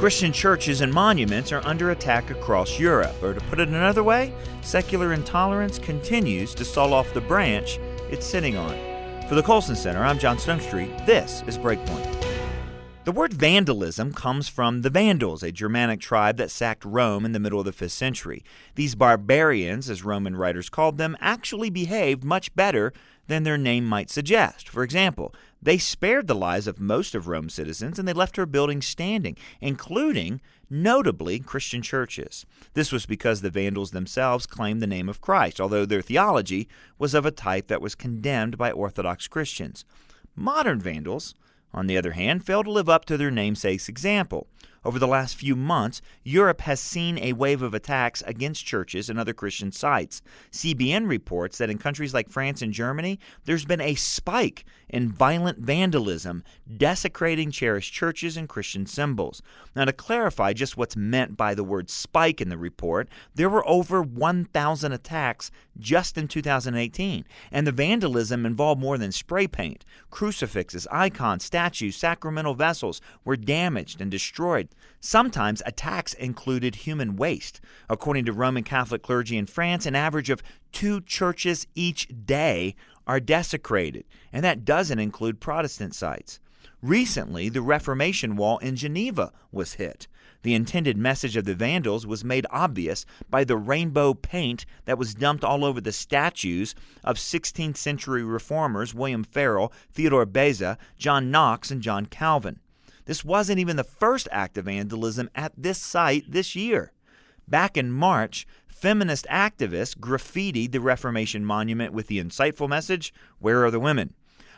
Christian churches and monuments are under attack across Europe, or to put it another way, secular intolerance continues to saw off the branch it's sitting on. For the Colson Center, I'm John Stonestreet. This is Breakpoint. The word vandalism comes from the Vandals, a Germanic tribe that sacked Rome in the middle of the 5th century. These barbarians, as Roman writers called them, actually behaved much better than their name might suggest. For example, they spared the lives of most of Rome's citizens, and they left her buildings standing, including, notably, Christian churches. This was because the Vandals themselves claimed the name of Christ, although their theology was of a type that was condemned by orthodox Christians. Modern Vandals, on the other hand, failed to live up to their namesake's example. Over the last few months, Europe has seen a wave of attacks against churches and other Christian sites. CBN reports that in countries like France and Germany, there's been a spike in violent vandalism, desecrating cherished churches and Christian symbols. Now, to clarify just what's meant by the word spike in the report, there were over 1,000 attacks just in 2018, and the vandalism involved more than spray paint. Crucifixes, icons, statues, sacramental vessels were damaged and destroyed. Sometimes attacks included human waste. According to Roman Catholic clergy in France, an average of 2 churches each day are desecrated, and that doesn't include Protestant sites. Recently, the Reformation Wall in Geneva was hit. The intended message of the Vandals was made obvious by the rainbow paint that was dumped all over the statues of 16th century reformers William Farel, Theodore Beza, John Knox, and John Calvin. This wasn't even the first act of vandalism at this site this year. Back in March, feminist activists graffitied the Reformation monument with the insightful message, "Where are the women?"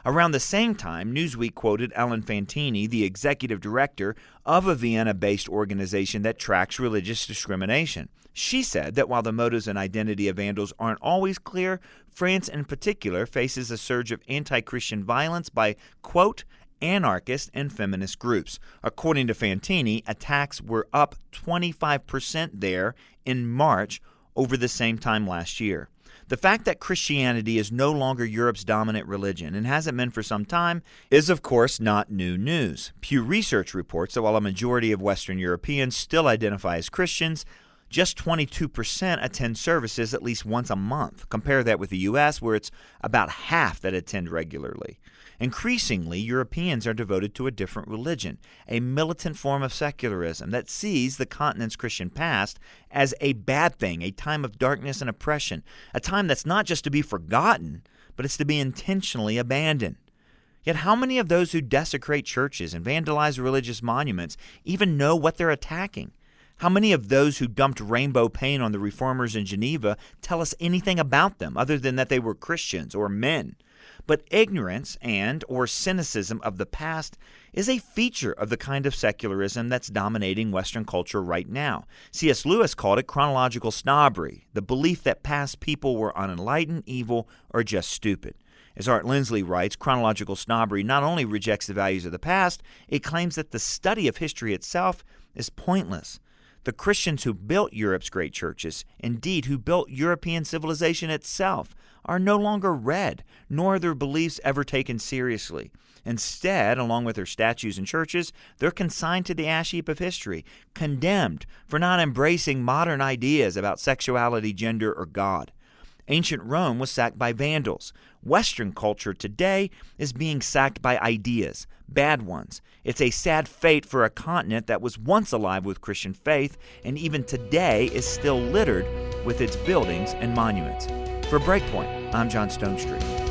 Around the same time, Newsweek quoted Ellen Fantini, the executive director of a Vienna-based organization that tracks religious discrimination. She said that while the motives and identity of vandals aren't always clear, France in particular faces a surge of anti-Christian violence by, quote, anarchist and feminist groups. According to Fantini, attacks were up 25% there in March over the same time last year. The fact that Christianity is no longer Europe's dominant religion and hasn't been for some time is, of course, not new news. Pew Research reports that while a majority of Western Europeans still identify as Christians, just 22% attend services at least once a month. Compare that with the U.S., where it's about half that attend regularly. Increasingly, Europeans are devoted to a different religion, a militant form of secularism that sees the continent's Christian past as a bad thing, a time of darkness and oppression, a time that's not just to be forgotten, but it's to be intentionally abandoned. Yet how many of those who desecrate churches and vandalize religious monuments even know what they're attacking? How many of those who dumped rainbow paint on the reformers in Geneva tell us anything about them other than that they were Christians or men? But ignorance or cynicism of the past is a feature of the kind of secularism that's dominating Western culture right now. C.S. Lewis called it chronological snobbery, the belief that past people were unenlightened, evil, or just stupid. As Art Lindsley writes, chronological snobbery not only rejects the values of the past, it claims that the study of history itself is pointless. The Christians who built Europe's great churches, indeed who built European civilization itself, are no longer read, nor are their beliefs ever taken seriously. Instead, along with their statues and churches, they're consigned to the ash heap of history, condemned for not embracing modern ideas about sexuality, gender, or God. Ancient Rome was sacked by Vandals. Western culture today is being sacked by ideas, bad ones. It's a sad fate for a continent that was once alive with Christian faith and even today is still littered with its buildings and monuments. For Breakpoint, I'm John Stonestreet.